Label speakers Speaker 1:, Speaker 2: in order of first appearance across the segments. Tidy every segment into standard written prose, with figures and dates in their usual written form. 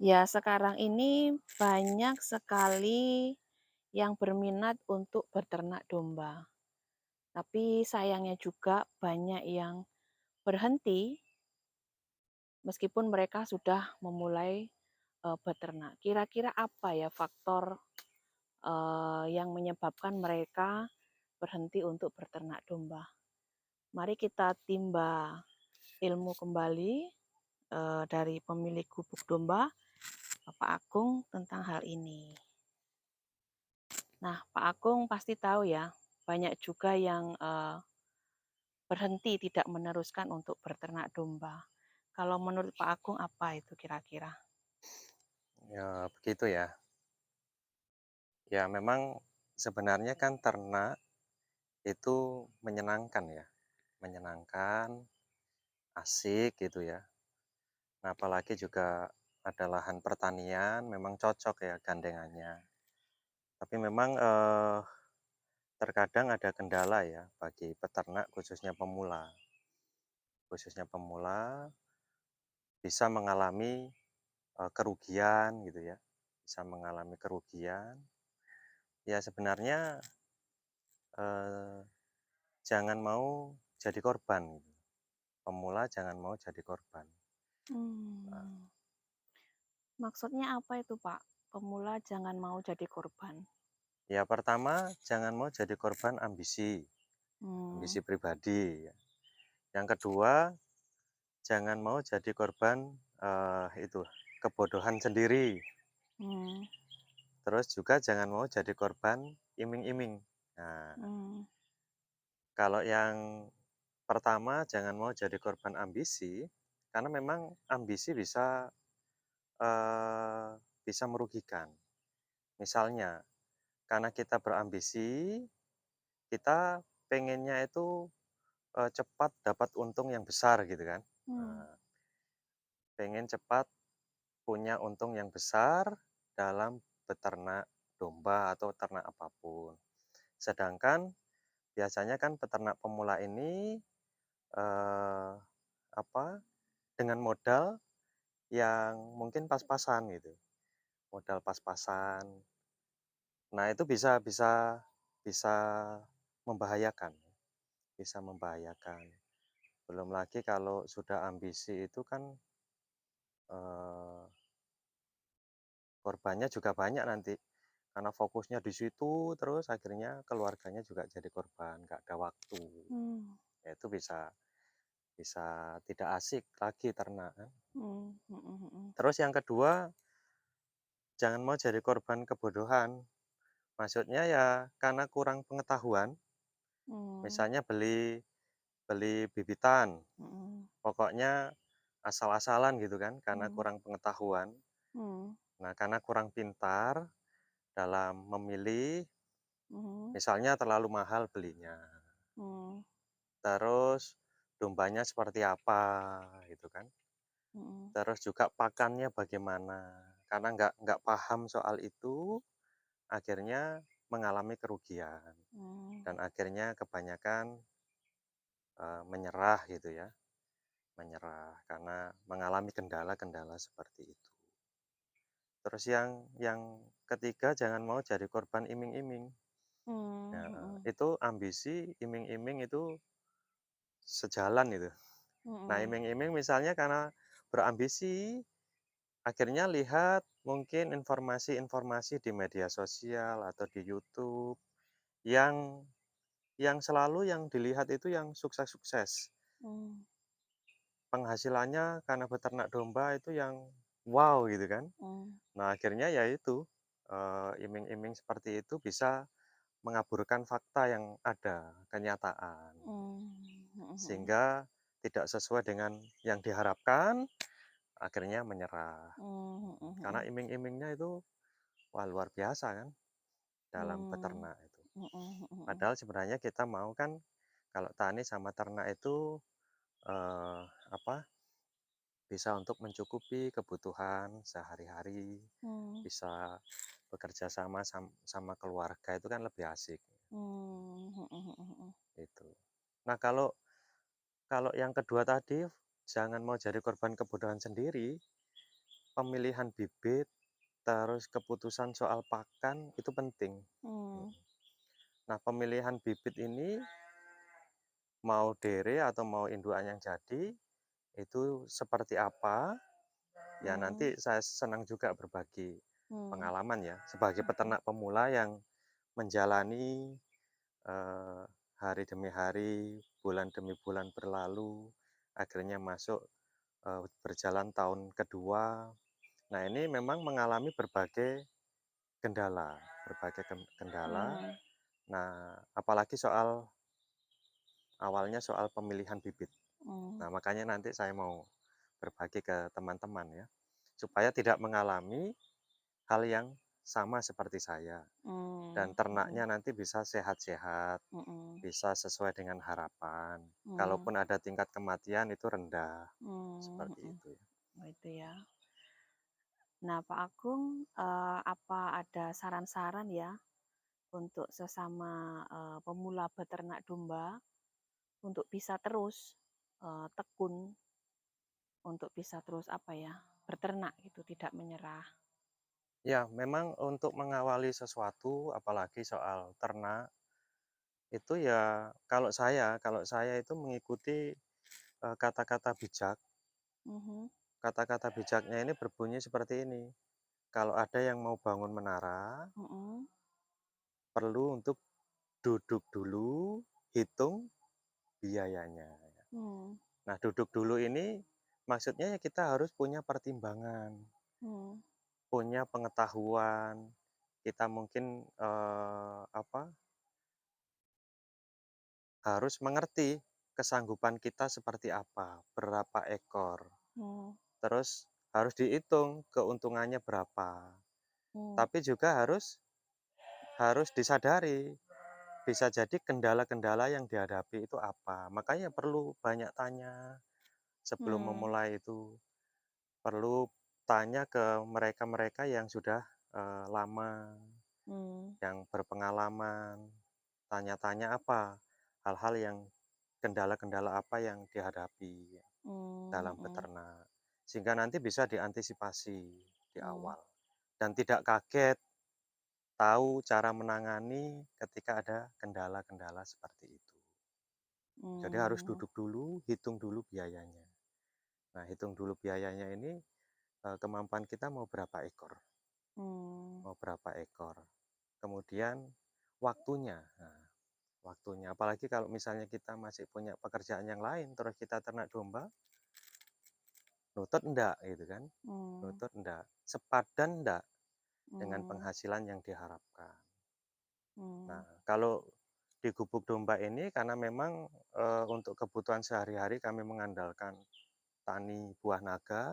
Speaker 1: Ya, sekarang ini banyak sekali yang berminat untuk berternak domba. Tapi sayangnya juga banyak yang berhenti meskipun mereka sudah memulai beternak. Kira-kira apa ya faktor yang menyebabkan mereka berhenti untuk berternak domba? Mari kita timba ilmu kembali dari pemilik gubuk domba, Bapak Agung, tentang hal ini. Nah, Pak Agung pasti tahu ya, banyak juga yang berhenti tidak meneruskan untuk berternak domba. Kalau menurut Pak Agung apa itu kira-kira?
Speaker 2: Ya, begitu ya. Ya, memang sebenarnya kan ternak itu menyenangkan ya, menyenangkan, asik gitu ya. Nah, apalagi juga ada lahan pertanian, memang cocok ya gandengannya. Tapi memang terkadang ada kendala ya bagi peternak khususnya pemula. Khususnya pemula bisa mengalami kerugian gitu ya, bisa mengalami kerugian. Ya sebenarnya eh, jangan mau jadi korban gitu. Pemula jangan mau jadi korban. Nah,
Speaker 1: Hmm, maksudnya apa itu Pak? Pemula jangan mau jadi korban.
Speaker 2: ya pertama jangan mau jadi korban ambisi, ambisi
Speaker 1: Hmm,
Speaker 2: pribadi. Ya. Yang kedua jangan mau jadi korban itu kebodohan sendiri.
Speaker 1: hmm,
Speaker 2: Terus juga jangan mau jadi korban iming-iming. Nah,
Speaker 1: hmm,
Speaker 2: kalau yang pertama jangan mau jadi korban ambisi, karena memang ambisi eh, bisa merugikan. Misalnya, karena kita berambisi, kita pengennya itu cepat dapat untung yang besar gitu kan.
Speaker 1: hmm,
Speaker 2: Nah, pengen cepat punya untung yang besar dalam beternak domba atau ternak apapun. Sedangkan biasanya kan peternak pemula ini eh, apa dengan modal yang mungkin pas-pasan gitu, modal pas-pasan. Nah, itu bisa membahayakan, bisa membahayakan. Belum lagi kalau sudah ambisi itu kan eh, korbannya juga banyak nanti. Karena fokusnya di situ terus akhirnya keluarganya juga jadi korban, nggak ada waktu.
Speaker 1: hmm,
Speaker 2: Ya, itu bisa bisa tidak asik lagi ternak kan.
Speaker 1: hmm, hmm, hmm, hmm,
Speaker 2: Terus yang kedua, jangan mau jadi korban kebodohan. Maksudnya ya karena kurang pengetahuan,
Speaker 1: hmm,
Speaker 2: misalnya beli beli bibitan,
Speaker 1: hmm,
Speaker 2: pokoknya asal-asalan gitu kan karena
Speaker 1: hmm,
Speaker 2: kurang pengetahuan.
Speaker 1: hmm,
Speaker 2: Nah, karena kurang pintar dalam memilih,
Speaker 1: hmm,
Speaker 2: misalnya terlalu mahal belinya.
Speaker 1: hmm,
Speaker 2: Terus dombanya seperti apa gitu kan.
Speaker 1: hmm,
Speaker 2: Terus juga pakannya bagaimana. Karena nggak paham soal itu, akhirnya mengalami kerugian.
Speaker 1: hmm,
Speaker 2: Dan akhirnya kebanyakan menyerah gitu ya. Menyerah karena mengalami kendala-kendala seperti itu. Terus yang ketiga jangan mau jadi korban iming-iming. Ya,
Speaker 1: hmm,
Speaker 2: itu ambisi, iming-iming itu sejalan itu. Nah,
Speaker 1: hmm,
Speaker 2: iming-iming misalnya karena berambisi, akhirnya lihat mungkin informasi-informasi di media sosial atau di YouTube yang selalu yang dilihat itu yang sukses-sukses.
Speaker 1: hmm,
Speaker 2: Penghasilannya karena beternak domba itu yang wow gitu kan.
Speaker 1: hmm,
Speaker 2: Nah, akhirnya ya itu, iming-iming seperti itu bisa mengaburkan fakta yang ada, kenyataan.
Speaker 1: hmm, hmm, hmm,
Speaker 2: Sehingga tidak sesuai dengan yang diharapkan, akhirnya menyerah.
Speaker 1: hmm, hmm,
Speaker 2: Karena
Speaker 1: hmm.
Speaker 2: iming-imingnya itu, wah luar biasa kan dalam
Speaker 1: Mmm,
Speaker 2: peternak itu.
Speaker 1: mhm mhm mhm.
Speaker 2: Padahal sebenarnya kita mau kan kalau tani sama ternak itu eh, apa bisa untuk mencukupi kebutuhan sehari-hari,
Speaker 1: Mmm,
Speaker 2: bisa bekerja sama sama keluarga itu kan lebih asik
Speaker 1: mmm, mhm mhm mhm.
Speaker 2: itu. Nah, kalau kalau yang kedua tadi jangan mau jadi korban kebodohan sendiri. pemilihan bibit, terus keputusan soal pakan itu penting.
Speaker 1: Mmm,
Speaker 2: Mhm. Nah, pemilihan bibit ini mau dere atau mau indukan yang jadi, itu seperti apa, ya
Speaker 1: mmm,
Speaker 2: nanti saya senang juga berbagi
Speaker 1: mmm,
Speaker 2: pengalaman ya, sebagai
Speaker 1: mhm,
Speaker 2: peternak pemula yang menjalani, eee, hari demi hari, bulan demi bulan berlalu, akhirnya masuk, berjalan tahun kedua. Nah, ini memang mengalami berbagai kendala, kendala.
Speaker 1: mmm,
Speaker 2: Nah, apalagi awalnya soal pemilihan bibit.
Speaker 1: mmm,
Speaker 2: Nah, makanya nanti saya mau berbagi ke teman-teman ya, supaya tidak mengalami hal yang sama seperti saya dan
Speaker 1: mmm, mhm,
Speaker 2: ternaknya nanti bisa sehat-sehat,
Speaker 1: mhm,
Speaker 2: bisa sesuai dengan harapan.
Speaker 1: mmm,
Speaker 2: Kalaupun ada tingkat kematian itu rendah,
Speaker 1: mmm,
Speaker 2: seperti
Speaker 1: mhm.
Speaker 2: itu ya.
Speaker 1: Oh, itu ya. Nah, Pak Agung, apa ada saran-saran ya untuk sesama, pemula beternak domba untuk bisa terus, tekun, untuk bisa terus apa ya, berternak gitu, tidak menyerah?
Speaker 2: Ya, memang untuk mengawali sesuatu, apalagi soal ternak, itu ya kalau saya itu mengikuti kata-kata bijak.
Speaker 1: Mhm,
Speaker 2: Kata-kata bijaknya ini berbunyi seperti ini, kalau ada yang mau bangun menara,
Speaker 1: mhm,
Speaker 2: perlu untuk duduk dulu, hitung biayanya.
Speaker 1: mmm,
Speaker 2: Nah, duduk dulu ini maksudnya ya kita harus punya pertimbangan,
Speaker 1: mmm,
Speaker 2: punya pengetahuan, kita mungkin, harus mengerti kesanggupan kita seperti apa, berapa ekor,
Speaker 1: mmm,
Speaker 2: terus harus dihitung keuntungannya berapa.
Speaker 1: mmm,
Speaker 2: Tapi juga harus harus disadari, bisa jadi kendala-kendala yang dihadapi itu apa. Makanya perlu banyak tanya sebelum
Speaker 1: mmm,
Speaker 2: memulai itu. Perlu tanya ke mereka-mereka yang sudah, lama,
Speaker 1: mmm,
Speaker 2: yang berpengalaman. Tanya-tanya apa, hal-hal yang kendala-kendala apa yang dihadapi
Speaker 1: mmm,
Speaker 2: dalam
Speaker 1: mhm,
Speaker 2: beternak. Sehingga nanti bisa diantisipasi di
Speaker 1: mmm,
Speaker 2: awal dan tidak kaget, tahu cara menangani ketika ada kendala-kendala seperti itu. Jadi harus
Speaker 1: mmm,
Speaker 2: duduk dulu, hitung dulu biayanya. Nah, hitung dulu biayanya ini, kemampuan kita mau berapa ekor,
Speaker 1: mmm,
Speaker 2: mau berapa ekor. Kemudian waktunya, nah, waktunya apalagi kalau misalnya kita masih punya pekerjaan yang lain, terus kita ternak domba, nutut enggak gitu kan,
Speaker 1: mmm,
Speaker 2: nutut enggak, sepadan enggak dengan
Speaker 1: mmm,
Speaker 2: penghasilan yang diharapkan. Nah,
Speaker 1: mmm,
Speaker 2: kalau di gubuk domba ini karena memang, untuk kebutuhan sehari-hari kami mengandalkan tani buah naga,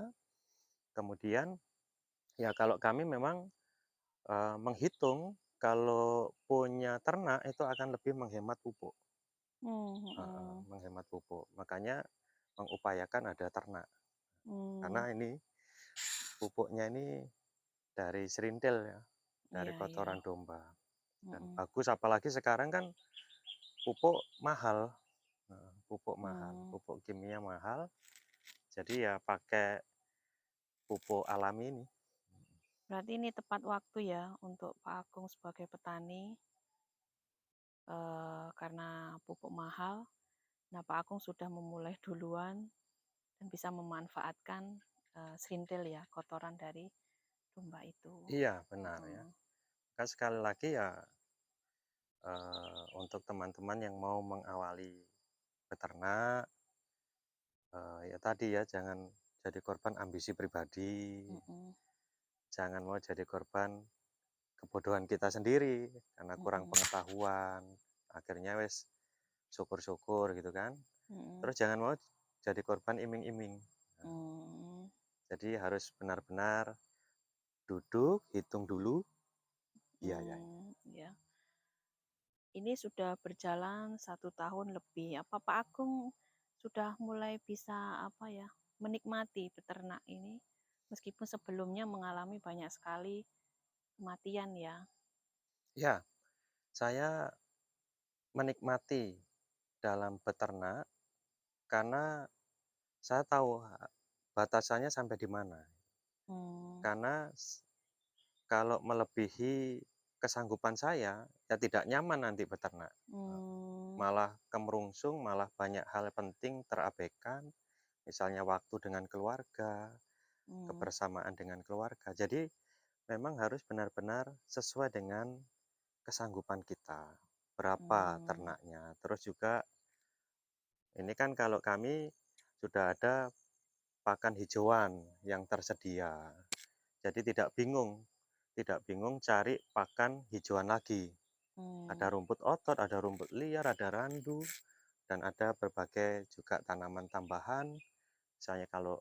Speaker 2: kemudian ya kalau kami memang, menghitung kalau punya ternak itu akan lebih menghemat pupuk,
Speaker 1: mmm,
Speaker 2: heeh,
Speaker 1: mhm,
Speaker 2: menghemat pupuk. Makanya mengupayakan ada ternak, karena
Speaker 1: mmm,
Speaker 2: ini pupuknya ini dari serintil ya, dari
Speaker 1: iya iya,
Speaker 2: kotoran domba dan
Speaker 1: mhm,
Speaker 2: bagus apalagi sekarang kan pupuk mahal,
Speaker 1: mmm.
Speaker 2: pupuk kimia mahal, jadi ya pakai pupuk alami ini.
Speaker 1: Berarti ini tepat waktu ya untuk Pak Agung sebagai petani, karena pupuk mahal. Nah, Pak Agung sudah memulai duluan dan bisa memanfaatkan, serintil ya, kotoran dari domba itu.
Speaker 2: Iya benar ya,
Speaker 1: Heeh,
Speaker 2: kan sekali lagi ya, untuk teman-teman yang mau mengawali beternak, ya tadi ya jangan jadi korban ambisi pribadi,
Speaker 1: mhm,
Speaker 2: jangan mau jadi korban kebodohan kita sendiri karena kurang
Speaker 1: mhm,
Speaker 2: pengetahuan, akhirnya wes syukur-syukur gitu kan.
Speaker 1: mhm,
Speaker 2: Terus jangan mau jadi korban iming-iming. Nah,
Speaker 1: mmm,
Speaker 2: jadi harus benar-benar duduk, hitung dulu biayanya.
Speaker 1: iya. Ini sudah berjalan 1 tahun lebih. Apa Pak Agung sudah mulai bisa, apa ya, menikmati peternak ini? Meskipun sebelumnya mengalami banyak sekali kematian ya?
Speaker 2: Ya, saya menikmati dalam beternak karena saya tahu batasannya sampai di mana.
Speaker 1: Mmm,
Speaker 2: Karena kalau melebihi kesanggupan saya, ya tidak nyaman nanti beternak.
Speaker 1: mmm,
Speaker 2: Malah kemerungsung, malah banyak hal penting terabaikan, misalnya waktu dengan keluarga,
Speaker 1: mmm,
Speaker 2: kebersamaan dengan keluarga. Jadi memang harus benar-benar sesuai dengan kesanggupan kita. Berapa
Speaker 1: mmm,
Speaker 2: ternaknya, terus juga ini kan kalau kami sudah ada pakan hijauan yang tersedia. Jadi tidak bingung cari pakan hijauan lagi. Ada
Speaker 1: mmm,
Speaker 2: rumput otot, ada rumput liar, ada randu, dan ada berbagai juga tanaman tambahan. Misalnya kalau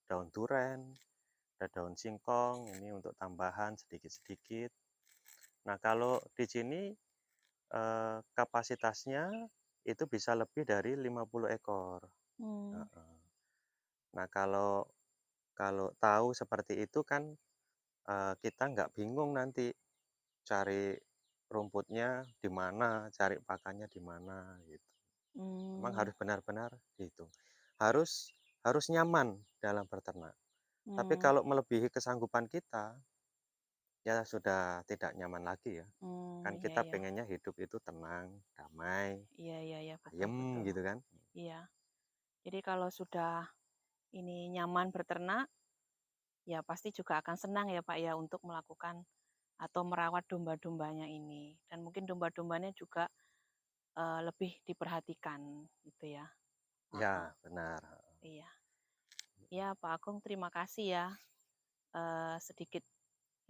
Speaker 2: daun duren, ada daun singkong, ini untuk tambahan sedikit-sedikit. Nah, kalau di sini kapasitasnya itu bisa lebih dari 50 ekor.
Speaker 1: mmm,
Speaker 2: Heeh. Nah, kalau kalau tahu seperti itu kan, kita nggak bingung nanti cari rumputnya di mana, cari pakannya di mana, gitu. Memang
Speaker 1: mmm,
Speaker 2: harus benar-benar dihitung. Harus harus nyaman dalam berternak. Tapi
Speaker 1: mmm,
Speaker 2: kalau melebihi kesanggupan kita, ya sudah tidak nyaman lagi ya. Kan
Speaker 1: iya
Speaker 2: kita
Speaker 1: iya,
Speaker 2: pengennya hidup itu tenang, damai,
Speaker 1: iya iya iya, betul
Speaker 2: ayem
Speaker 1: betul,
Speaker 2: gitu kan.
Speaker 1: iya. Jadi kalau sudah ini nyaman berternak, ya pasti juga akan senang ya Pak ya untuk melakukan atau merawat domba-dombanya ini. Dan mungkin domba-dombanya juga, lebih diperhatikan gitu ya. Heeh,
Speaker 2: Ya, benar.
Speaker 1: iya. Ya Pak Agung terima kasih ya, sedikit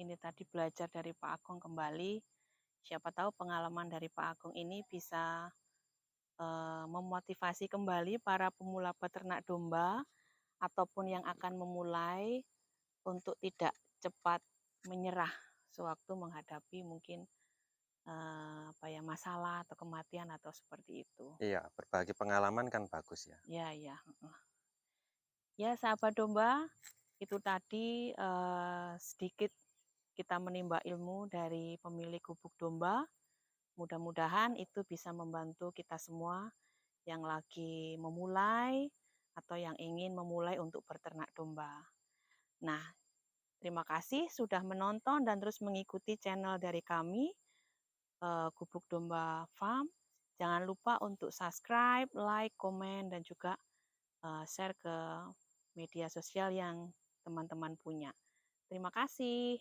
Speaker 1: ini tadi belajar dari Pak Agung kembali. Siapa tahu pengalaman dari Pak Agung ini bisa, memotivasi kembali para pemula peternak domba ataupun yang akan memulai untuk tidak cepat menyerah sewaktu menghadapi mungkin, apa ya, masalah atau kematian atau seperti itu.
Speaker 2: Iya, berbagi pengalaman kan bagus ya.
Speaker 1: Ya ya, heeh. Ya sahabat domba, itu tadi, sedikit kita menimba ilmu dari pemilik gubuk domba. Mudah-mudahan itu bisa membantu kita semua yang lagi memulai atau yang ingin memulai untuk berternak domba. Nah, terima kasih sudah menonton dan terus mengikuti channel dari kami, Gubuk Domba Farm. Jangan lupa untuk subscribe, like, komen, dan juga share ke media sosial yang teman-teman punya. Terima kasih.